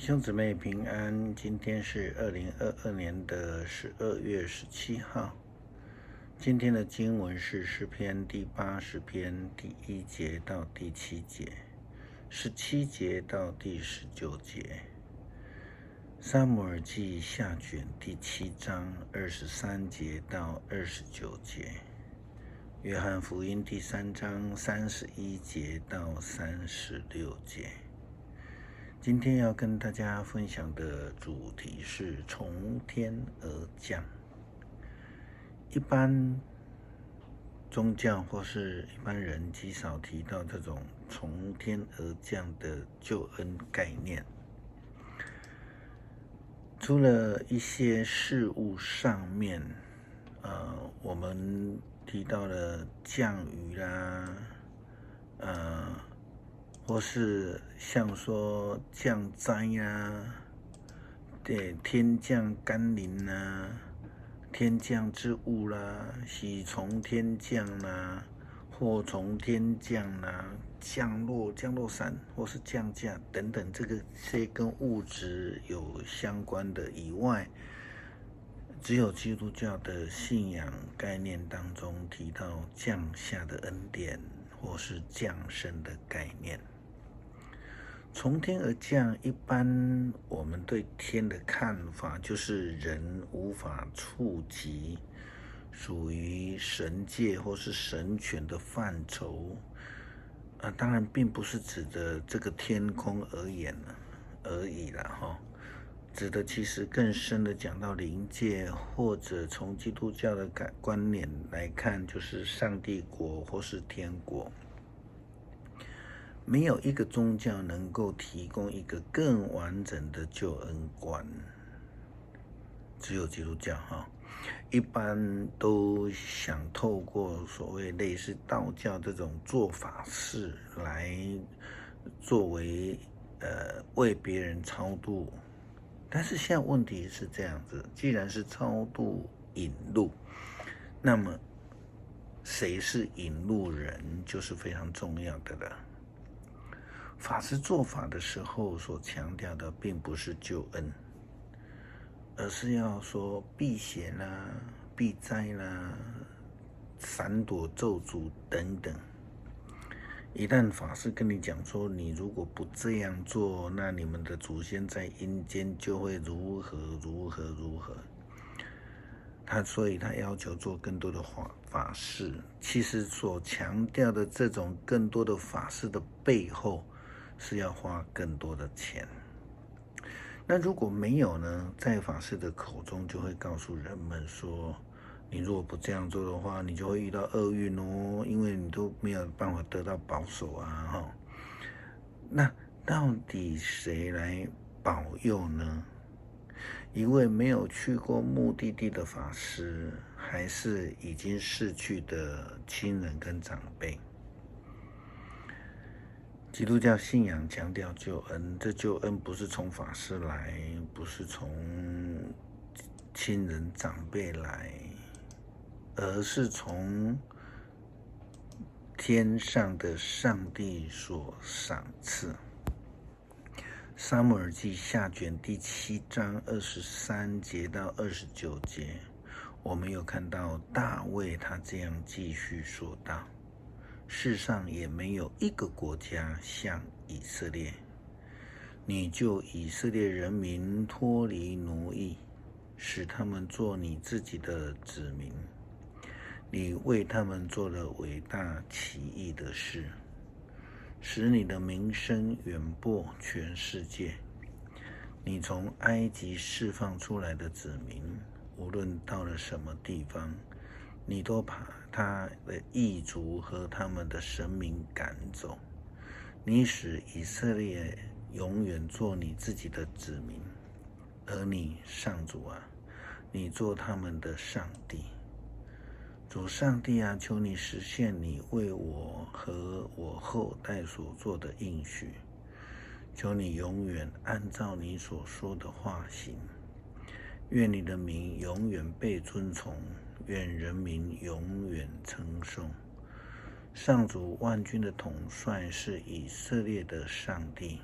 弟兄姊妹平安，今天是2022年的12月17号。今天的经文是诗篇第80篇第1节到第7节，17节到第19节。撒母耳记下卷第7章23节到29节。约翰福音第3章31节到36节。今天要跟大家分享的主题是从天而降。一般宗教或是一般人极少提到这种从天而降的救恩概念。除了一些事物上面，我们提到了降雨啦，或是像说降灾啊，对，天降甘霖啦，天降之物啦，喜从天降啦，祸从天降啦，降落伞或是降价等等，这些跟物质有相关的以外，只有基督教的信仰概念当中提到降下的恩典或是降生的概念。从天而降，一般我们对天的看法就是人无法触及，属于神界或是神权的范畴。当然并不是指的这个天空而已啦，指的其实更深的讲到灵界，或者从基督教的观念来看，就是上帝国或是天国。没有一个宗教能够提供一个更完整的救恩观，只有基督教一般都想透过所谓类似道教这种做法事来作为为别人超度。但是现在问题是这样子，既然是超度引路，那么谁是引路人就是非常重要的了。法师做法的时候所强调的并不是救恩，而是要说避邪啦、避灾啦、闪躲咒诅等等。一旦法师跟你讲说，你如果不这样做，那你们的祖先在阴间就会如何，所以他要求做更多的法事。其实所强调的这种更多的法事的背后，是要花更多的钱。那如果没有呢，在法师的口中就会告诉人们说，你如果不这样做的话，你就会遇到厄运哦，因为你都没有办法得到保守啊。那到底谁来保佑呢？一位没有去过目的地的法师，还是已经逝去的亲人跟长辈？基督教信仰强调救恩，这救恩不是从法师来，不是从亲人长辈来，而是从天上的上帝所赏赐。撒母耳记下卷第7章23节到29节，我们有看到大卫他这样继续说道：世上也没有一个国家像以色列，你救以色列人民脱离奴役，使他们做你自己的子民。你为他们做了伟大奇异的事，使你的名声远播全世界。你从埃及释放出来的子民，无论到了什么地方，你都把他的异族和他们的神明赶走。你使以色列永远做你自己的子民，而你上主啊，你做他们的上帝。主上帝啊，求你实现你为我和我后代所做的应许，求你永远按照你所说的话行。愿你的名永远被尊崇，愿人民永远称颂。上主万军的统帅是以色列的上帝，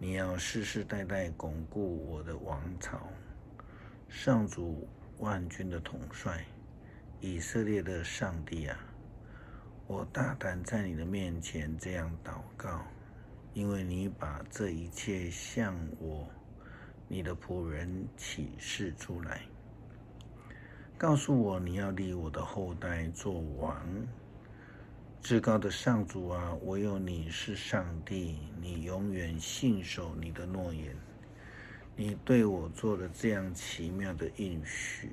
你要世世代代巩固我的王朝。上主万军的统帅，以色列的上帝啊，我大胆在你的面前这样祷告，因为你把这一切向我你的仆人启示出来，告诉我你要立我的后代做王。至高的上主啊，唯有你是上帝，你永远信守你的诺言。你对我做了这样奇妙的应许，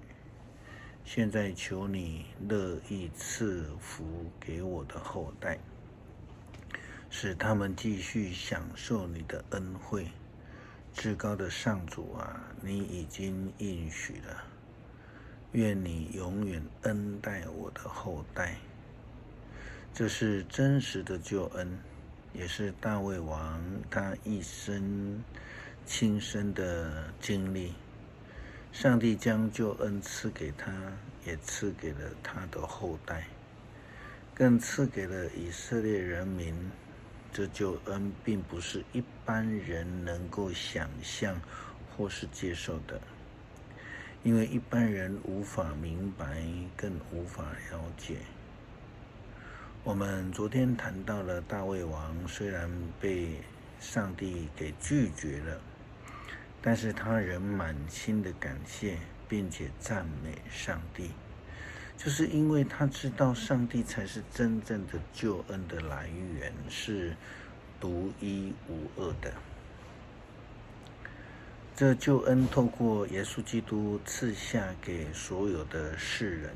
现在求你乐意赐福给我的后代，使他们继续享受你的恩惠。至高的上主啊，你已经应许了，愿你永远恩待我的后代。这是真实的救恩，也是大卫王他一生亲身的经历。上帝将救恩赐给他，也赐给了他的后代，更赐给了以色列人民。这救恩并不是一般人能够想象或是接受的，因为一般人无法明白，更无法了解。我们昨天谈到了大卫王虽然被上帝给拒绝了，但是他仍满心的感谢，并且赞美上帝，就是因为他知道上帝才是真正的救恩的来源，是独一无二的。这救恩透过耶稣基督赐下给所有的世人，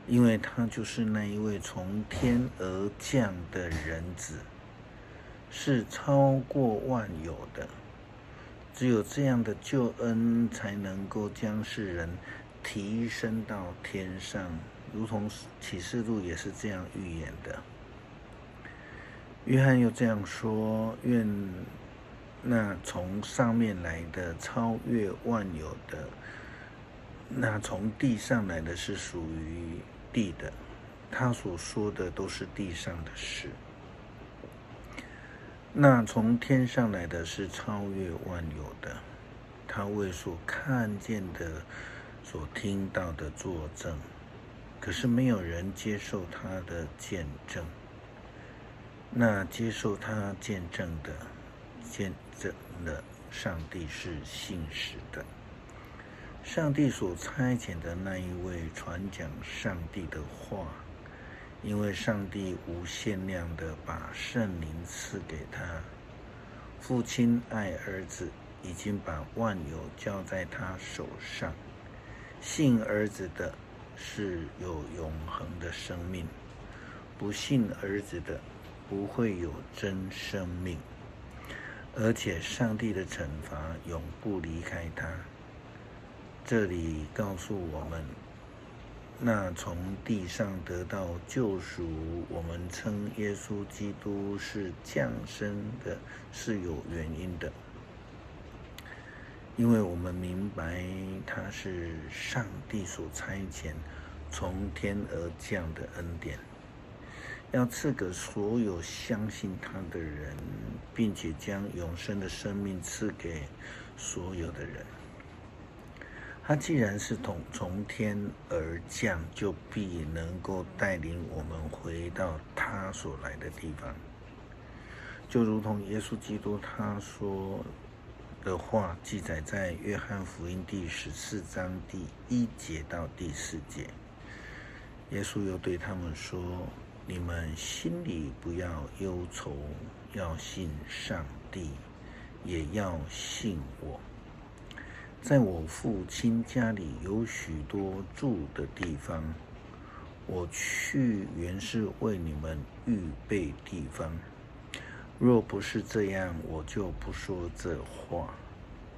因为他就是那一位从天而降的人子，是超过万有的。只有这样的救恩才能够将世人提升到天上，如同启示录也是这样预言的。约翰又这样说，愿那从上面来的超越万有的，那从地上来的是属于地的，他所说的都是地上的事。那从天上来的是超越万有的，他为所看见的、所听到的作证，可是没有人接受他的见证。那接受他见证的上帝是信实的。上帝所差遣的那一位传讲上帝的话，因为上帝无限量的把圣灵赐给他，父亲爱儿子，已经把万有交在他手上。信儿子的是有永恒的生命，不信儿子的不会有真生命，而且上帝的惩罚永不离开他。这里告诉我们，那从地上得到救赎，我们称耶稣基督是降生的，是有原因的，因为我们明白他是上帝所差遣从天而降的恩典，要赐给所有相信他的人，并且将永生的生命赐给所有的人。他既然是从天而降，就必能够带领我们回到他所来的地方，就如同耶稣基督他说的话记载在约翰福音第14章第1节到第4节。耶稣又对他们说，你们心里不要忧愁，要信上帝，也要信我。在我父亲家里有许多住的地方，我去原是为你们预备地方。若不是这样，我就不说这话。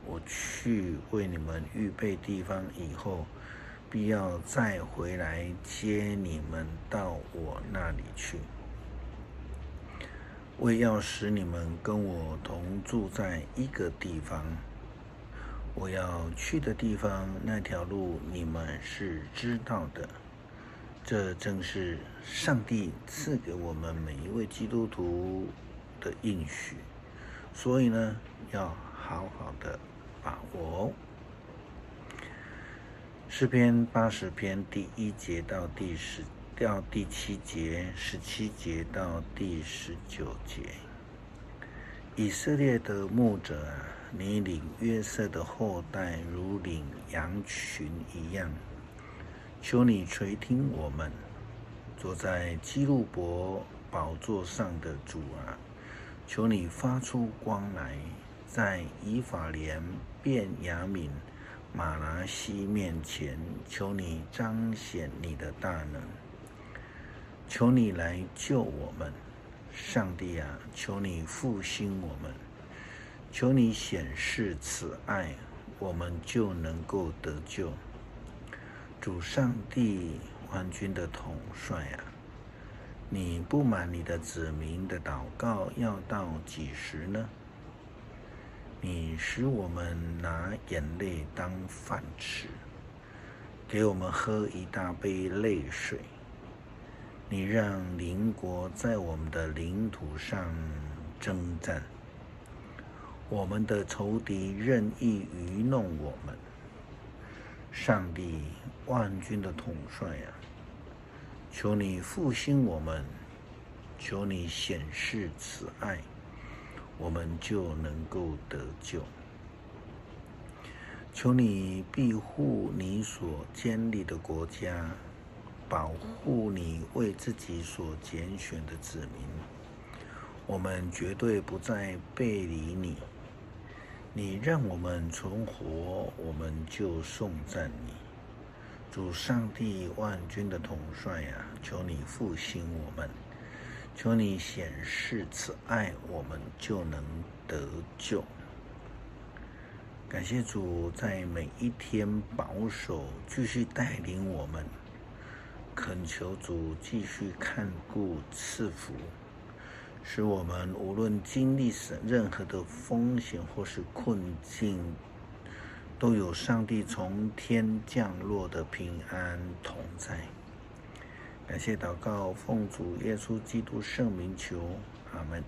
我去为你们预备地方以后，必要再回来接你们到我那里去，为要使你们跟我同住在一个地方。我要去的地方，那条路你们是知道的。这正是上帝赐给我们每一位基督徒的应许。所以呢，要好好的把握哦。诗篇80篇第1节到第7节，17节到第19节。以色列的牧者啊，你领约瑟的后代如领羊群一样，求你垂听我们。坐在基路伯宝座上的主啊，求你发出光来，在以法莲、便雅悯、马拿西面前，求你彰显你的大能，求你来救我们。上帝啊，求你复兴我们，求你显示慈爱，我们就能够得救。主上帝万军的统帅啊，你不满你的子民的祷告要到几时呢？你使我们拿眼泪当饭吃，给我们喝一大杯泪水。你让邻国在我们的领土上征战，我们的仇敌任意愚弄我们。上帝万军的统帅啊，求你复兴我们，求你显示慈爱，我们就能够得救。求你庇护你所建立的国家，保护你为自己所拣选的子民，我们绝对不再背离你。你让我们存活，我们就颂赞你。主上帝万军的统帅啊，求你复兴我们，求你显示慈爱，我们就能得救。感谢主在每一天保守，继续带领我们。恳求主继续看顾赐福，使我们无论经历任何的风险或是困境，都有上帝从天降落的平安同在。感谢祷告，奉主耶稣基督圣名求，阿们。